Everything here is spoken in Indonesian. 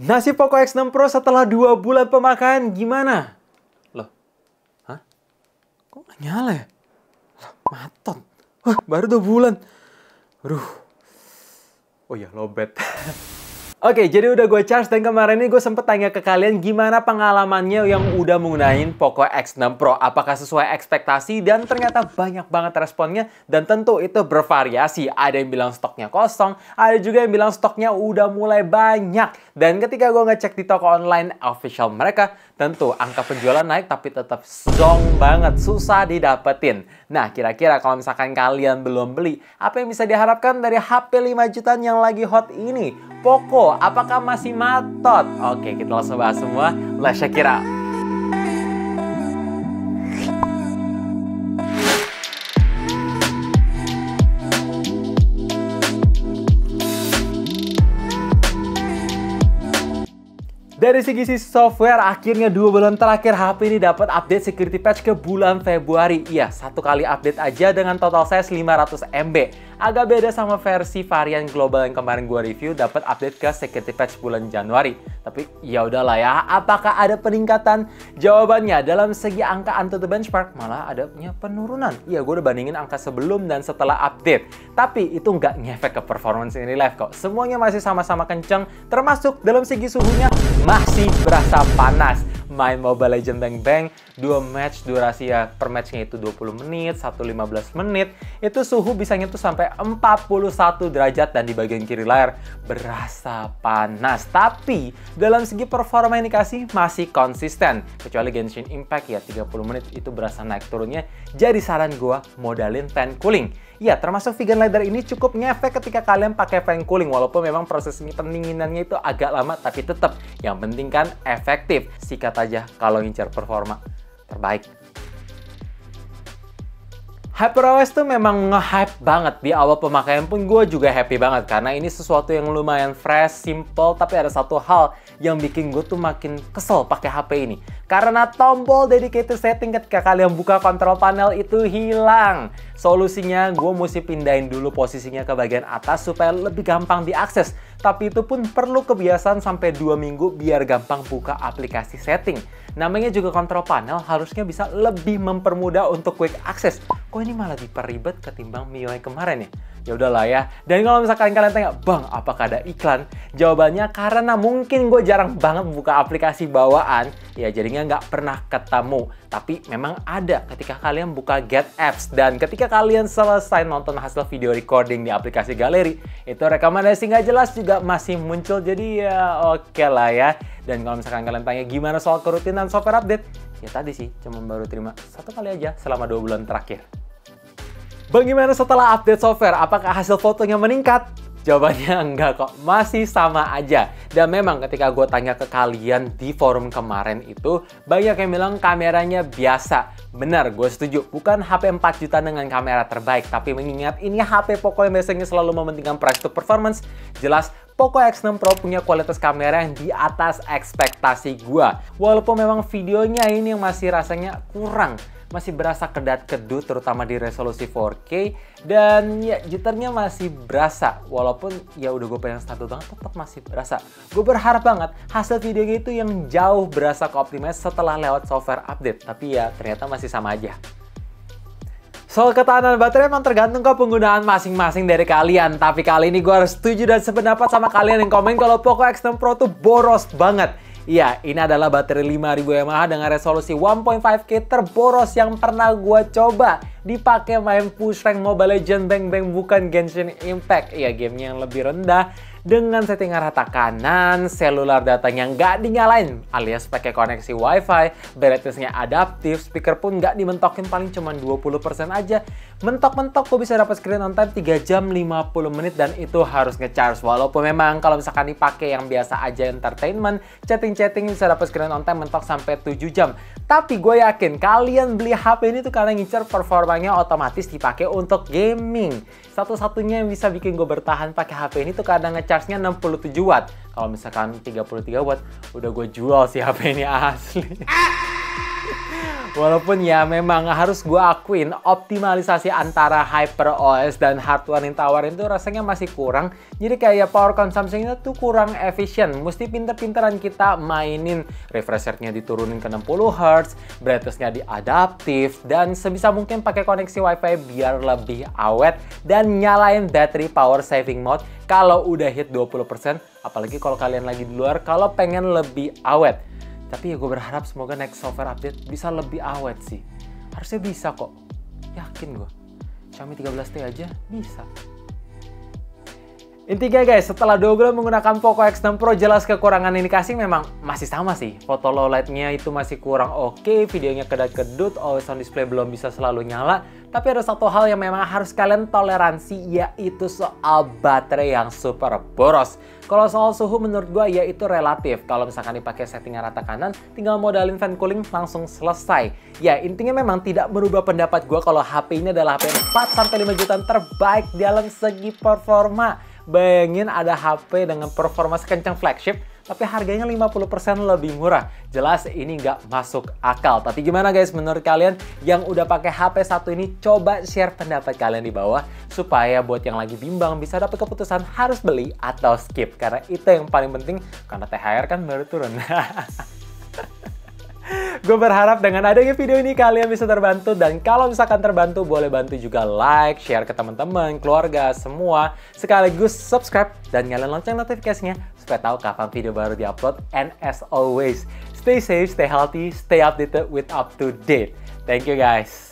Nasib Poco X6 Pro setelah 2 bulan pemakaian gimana? Loh, hah? Kok nggak nyala ya? Loh, matot. Wah, baru 2 bulan. Aduh. Oh ya, lowbat. Oke, jadi udah gue charge dan kemarin ini gue sempet tanya ke kalian gimana pengalamannya yang udah menggunain Poco X6 Pro. Apakah sesuai ekspektasi? Dan ternyata banyak banget responnya dan tentu itu bervariasi. Ada yang bilang stoknya kosong, ada juga yang bilang stoknya udah mulai banyak. Dan ketika gue ngecek di toko online official mereka, tentu angka penjualan naik tapi tetap zong banget, susah didapetin. Nah, kira-kira kalau misalkan kalian belum beli, apa yang bisa diharapkan dari HP 5 jutaan yang lagi hot ini? Poco, apakah masih matot? Oke, kita langsung bahas semua. Let's check it out. Dari segi software, akhirnya 2 bulan terakhir HP ini dapat update security patch ke bulan Februari. Iya, 1 kali update aja dengan total size 500 MB. Agak beda sama versi varian global yang kemarin gue review, dapat update ke security patch bulan Januari. Tapi ya udahlah ya, apakah ada peningkatan? Jawabannya dalam segi angka AnTuTu benchmark malah adanya penurunan. Iya, gue udah bandingin angka sebelum dan setelah update. Tapi itu nggak ngefek ke performance in real life kok. Semuanya masih sama-sama kenceng, termasuk dalam segi suhunya masih berasa panas. Main Mobile Legends Bang Bang, 2 match durasi ya per matchnya itu 20 menit, 1 15 menit. Itu suhu bisa nyentuh sampai 41 derajat dan di bagian kiri layar berasa panas. Tapi dalam segi performa yang dikasih masih konsisten. Kecuali Genshin Impact ya 30 menit itu berasa naik turunnya. Jadi saran gua modalin fan cooling. Ya, termasuk vegan leather ini cukup ngefek ketika kalian pakai fan cooling. Walaupun memang proses pendinginannya itu agak lama, tapi tetap yang penting kan efektif. Sikat aja kalau ngincar performa terbaik. HyperOS tuh memang nge-hype banget. Di awal pemakaian pun gue juga happy banget. Karena ini sesuatu yang lumayan fresh, simple. Tapi ada satu hal yang bikin gue tuh makin kesel pakai HP ini. Karena tombol dedicated setting ketika kalian buka control panel itu hilang. Solusinya gue mesti pindahin dulu posisinya ke bagian atas supaya lebih gampang diakses. Tapi itu pun perlu kebiasaan sampai 2 minggu biar gampang buka aplikasi setting. Namanya juga control panel, harusnya bisa lebih mempermudah untuk quick access. Kok ini malah diperribet ketimbang MIUI kemarin ya? Ya udahlah ya. Dan kalau misalkan kalian tanya, "Bang, apakah ada iklan?" Jawabannya karena mungkin gue jarang banget buka aplikasi bawaan, ya jadinya nggak pernah ketemu. Tapi memang ada ketika kalian buka Get Apps. Dan ketika kalian selesai nonton hasil video recording di aplikasi galeri, itu rekomendasi nggak jelas juga masih muncul. Jadi ya oke lah ya. Dan kalau misalkan kalian tanya gimana soal kerutinan software update, ya tadi sih cuma baru terima 1 kali aja selama 2 bulan terakhir. Bang, gimana setelah update software? Apakah hasil fotonya meningkat? Jawabannya enggak kok, masih sama aja. Dan memang ketika gue tanya ke kalian di forum kemarin itu, banyak yang bilang kameranya biasa. Benar, gue setuju. Bukan HP 4 juta dengan kamera terbaik, tapi mengingat ini HP Poco yang biasanya selalu mementingkan price to performance, jelas Poco X6 Pro punya kualitas kamera yang di atas ekspektasi gue. Walaupun memang videonya ini yang masih rasanya kurang. Masih berasa kedat-kedut terutama di resolusi 4K dan ya jitternya masih berasa walaupun ya udah gue pengen stabil banget tetap masih berasa. Gue berharap banget hasil videonya itu yang jauh berasa ke-optimize setelah lewat software update, tapi ya ternyata masih sama aja. Soal ketahanan baterai emang tergantung ke penggunaan masing-masing dari kalian. Tapi kali ini gue harus setuju dan sependapat sama kalian yang komen kalau Poco X6 Pro tuh boros banget. Iya, ini adalah baterai 5000 mAh dengan resolusi 1.5K terboros yang pernah gue coba dipakai main push rank Mobile Legends Bang Bang, bukan Genshin Impact. Iya, gamenya yang lebih rendah dengan settingan rata kanan, seluler datanya nggak dinyalain alias pakai koneksi WiFi, brightness-nya adaptif, speaker pun nggak dimentokin, paling cuma 20% aja. Mentok-mentok gue bisa dapat screen on time 3 jam 50 menit dan itu harus nge-charge. Walaupun memang kalau misalkan dipakai yang biasa aja entertainment, chatting-chatting bisa dapat screen on time mentok sampai 7 jam. Tapi gue yakin kalian beli HP ini tuh karena ngincer performanya otomatis dipakai untuk gaming. Satu-satunya yang bisa bikin gue bertahan pakai HP ini tuh kadang nge-charge-nya 67 watt. Kalau misalkan 33 watt, udah gue jual sih HP ini asli. Walaupun ya memang harus gue akuin optimalisasi antara HyperOS dan hardware yang tawarin tuh rasanya masih kurang. Jadi kayak power consumption-nya tuh kurang efisien. Mesti pinter-pinteran kita mainin refresh rate-nya diturunin ke 60 Hz, brightness-nya diadaptif, dan sebisa mungkin pakai koneksi WiFi biar lebih awet dan nyalain battery power saving mode kalau udah hit 20%. Apalagi kalau kalian lagi di luar kalau pengen lebih awet. Tapi ya gue berharap semoga next software update bisa lebih awet sih. Harusnya bisa kok. Yakin gue. Xiaomi 13T aja bisa. Intinya guys, setelah 2 bulan menggunakan Poco X6 Pro, jelas kekurangan indikasi memang masih sama sih. Foto low light-nya itu masih kurang oke, videonya kedap-kedut, always on display belum bisa selalu nyala. Tapi ada satu hal yang memang harus kalian toleransi, yaitu soal baterai yang super boros. Kalau soal suhu menurut gue ya itu relatif. Kalau misalkan dipakai settingan rata kanan, tinggal modalin fan cooling langsung selesai. Ya intinya memang tidak merubah pendapat gue kalau HP ini adalah HP 4-5 jutaan terbaik dalam segi performa. Bayangin ada HP dengan performa sekencang flagship, tapi harganya 50% lebih murah. Jelas ini nggak masuk akal. Tapi gimana guys menurut kalian yang udah pakai HP satu ini? Coba share pendapat kalian di bawah supaya buat yang lagi bimbang bisa dapat keputusan harus beli atau skip. Karena itu yang paling penting, karena THR kan baru turun. Gue berharap dengan adanya video ini kalian bisa terbantu, dan kalau misalkan terbantu boleh bantu juga like, share ke teman-teman, keluarga, semua. Sekaligus subscribe dan nyalain lonceng notifikasinya supaya tahu kapan video baru diupload. And as always, stay safe, stay healthy, stay updated with up to date. Thank you guys.